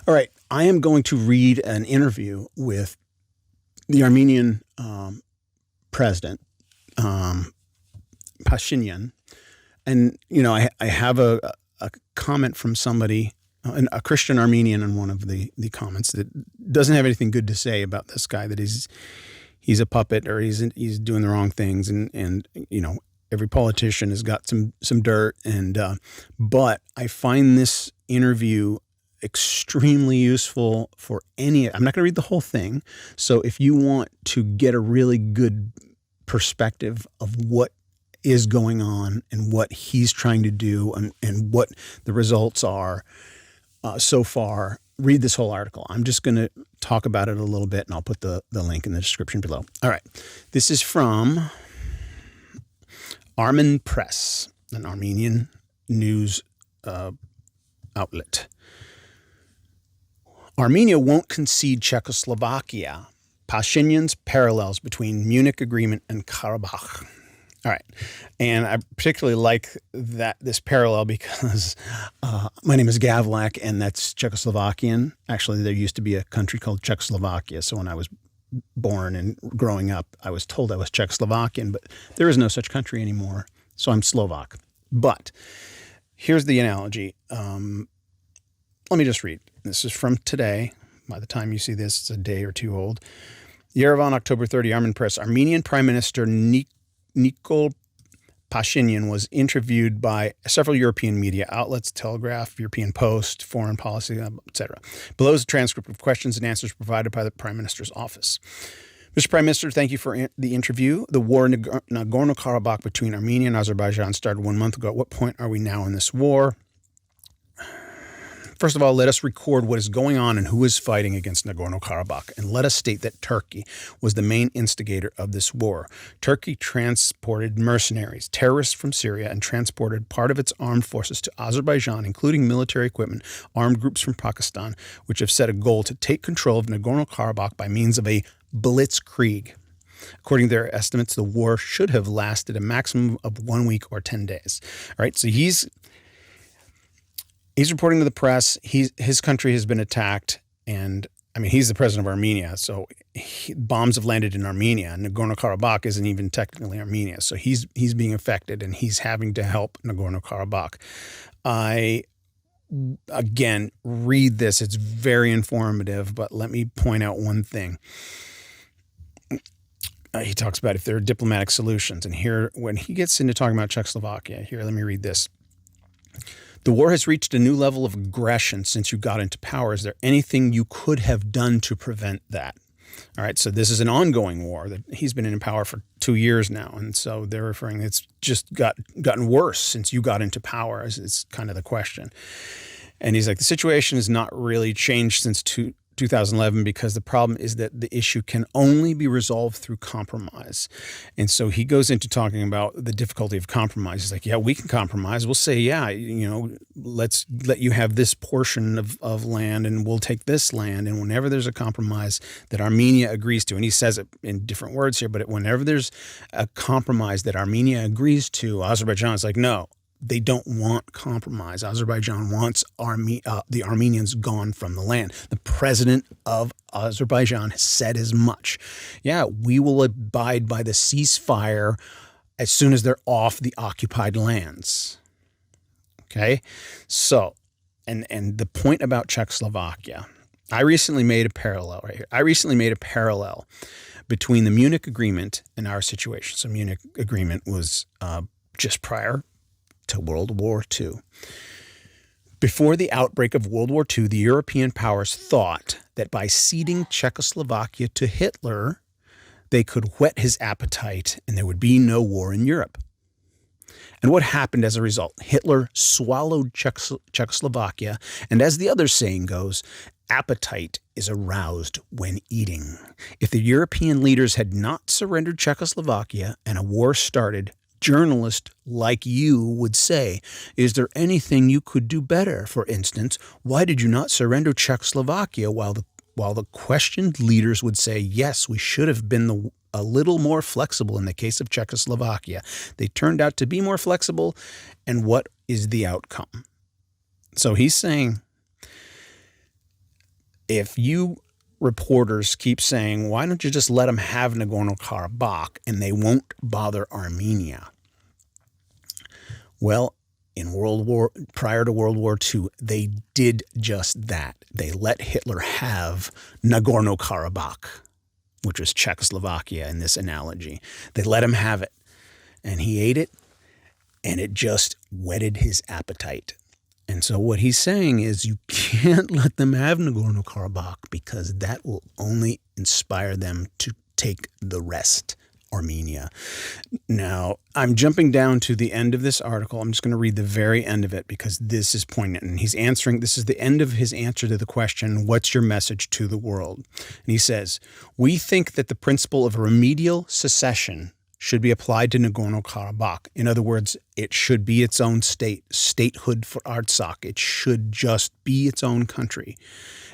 All right. I am going to read an interview with the Armenian president, Pashinyan. And, I have a comment from somebody, a Christian Armenian, in one of the comments that doesn't have anything good to say about this guy, that he's a puppet, or he's doing the wrong things. And every politician has got some dirt. But I find this interview extremely useful for I'm not going to read the whole thing. So if you want to get a really good perspective of what is going on and what he's trying to do and what the results are so far, read this whole article. I'm just going to talk about it a little bit, and I'll put the link in the description below. All right. This is from Armen Press, an Armenian news outlet. Armenia won't concede Czechoslovakia. Pashinyan's parallels between Munich Agreement and Karabakh. All right. And I particularly like this parallel because my name is Gavlak, and that's Czechoslovakian. Actually, there used to be a country called Czechoslovakia. So when I was born and growing up, I was told I was Czechoslovakian, but there is no such country anymore. So I'm Slovak. But here's the analogy. Let me just read. This is from today. By the time you see this, it's a day or two old. Yerevan, October 30, Armen Press. Armenian Prime Minister Nikol Pashinyan was interviewed by several European media outlets, Telegraph, European Post, Foreign Policy, etc. Below is a transcript of questions and answers provided by the Prime Minister's office. Mr. Prime Minister, thank you for the interview. The war in Nagorno-Karabakh between Armenia and Azerbaijan started 1 month ago. At what point are we now in this war? First of all, let us record what is going on and who is fighting against Nagorno-Karabakh, and let us state that Turkey was the main instigator of this war. Turkey transported mercenaries, terrorists from Syria, and transported part of its armed forces to Azerbaijan, including military equipment, armed groups from Pakistan, which have set a goal to take control of Nagorno-Karabakh by means of a blitzkrieg. According to their estimates, the war should have lasted a maximum of 1 week or 10 days. All right, so he's reporting to the press. His country has been attacked, and he's the president of Armenia, so bombs have landed in Armenia. Nagorno-Karabakh isn't even technically Armenia, so he's being affected, and he's having to help Nagorno-Karabakh. I, again, read this. It's very informative, but let me point out one thing. He talks about if there are diplomatic solutions, and here, when he gets into talking about Czechoslovakia, here, let me read this. The war has reached a new level of aggression since you got into power. Is there anything you could have done to prevent that? All right, so this is an ongoing war that he's been in power for 2 years now, and so they're referring it's just gotten worse since you got into power. Is kind of the question. And he's like, the situation has not really changed since 2011 because the problem is that the issue can only be resolved through compromise. And so he goes into talking about the difficulty of compromise. He's like, yeah, we can compromise. We'll say, yeah, let's let you have this portion of land and we'll take this land. And whenever there's a compromise that Armenia agrees to, and he says it in different words here, but whenever there's a compromise that Armenia agrees to, Azerbaijan is like, no. They don't want compromise. Azerbaijan wants the Armenians gone from the land. The president of Azerbaijan has said as much. Yeah, we will abide by the ceasefire as soon as they're off the occupied lands. Okay? So, and the point about Czechoslovakia, I recently made a parallel right here. I recently made a parallel between the Munich Agreement and our situation. So Munich Agreement was just prior to World War II. Before the outbreak of World War II, the European powers thought that by ceding Czechoslovakia to Hitler, they could whet his appetite and there would be no war in Europe. And what happened as a result? Hitler swallowed Czechoslovakia, and as the other saying goes, appetite is aroused when eating. If the European leaders had not surrendered Czechoslovakia and a war started, journalist like you would say, is there anything you could do better? For instance, why did you not surrender Czechoslovakia? While the questioned leaders would say, yes, we should have been a little more flexible in the case of Czechoslovakia. They turned out to be more flexible, and what is the outcome? So he's saying if you reporters keep saying, why don't you just let them have Nagorno-Karabakh and they won't bother Armenia? Well, prior to World War II, they did just that. They let Hitler have Nagorno-Karabakh, which was Czechoslovakia in this analogy. They let him have it, and he ate it, and it just whetted his appetite. And so what he's saying is you can't let them have Nagorno-Karabakh because that will only inspire them to take the rest, Armenia. Now, I'm jumping down to the end of this article. I'm just going to read the very end of it because this is poignant. And he's answering, this is the end of his answer to the question, what's your message to the world? And he says, we think that the principle of remedial secession should be applied to Nagorno-Karabakh. In other words, it should be its own state, statehood for Artsakh. It should just be its own country.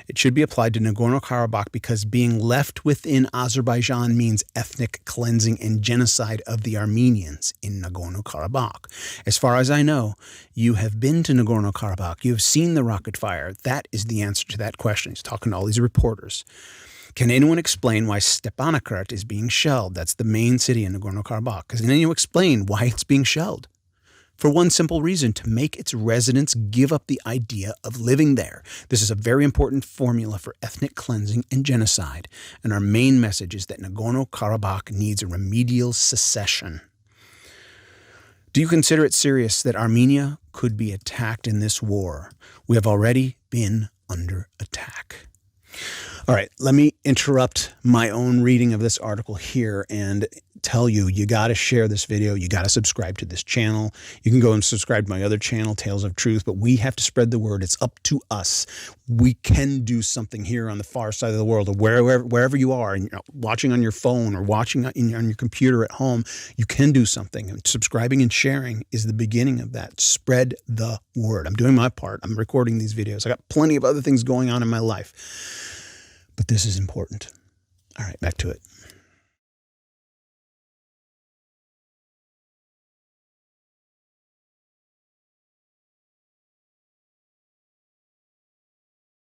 It should be applied to Nagorno-Karabakh because being left within Azerbaijan means ethnic cleansing and genocide of the Armenians in Nagorno-Karabakh. As far as I know, you have been to Nagorno-Karabakh. You have seen the rocket fire. That is the answer to that question. He's talking to all these reporters. Can anyone explain why Stepanakert is being shelled? That's the main city in Nagorno-Karabakh. Can anyone explain why it's being shelled? For one simple reason, to make its residents give up the idea of living there. This is a very important formula for ethnic cleansing and genocide. And our main message is that Nagorno-Karabakh needs a remedial secession. Do you consider it serious that Armenia could be attacked in this war? We have already been under attack. All right, let me interrupt my own reading of this article here and tell you, you got to share this video. You got to subscribe to this channel. You can go and subscribe to my other channel, Tales of Truth, but we have to spread the word. It's up to us. We can do something here on the far side of the world, or wherever you are, and watching on your phone or watching on your computer at home, you can do something. And subscribing and sharing is the beginning of that. Spread the word. I'm doing my part. I'm recording these videos. I got plenty of other things going on in my life. But this is important. All right, back to it.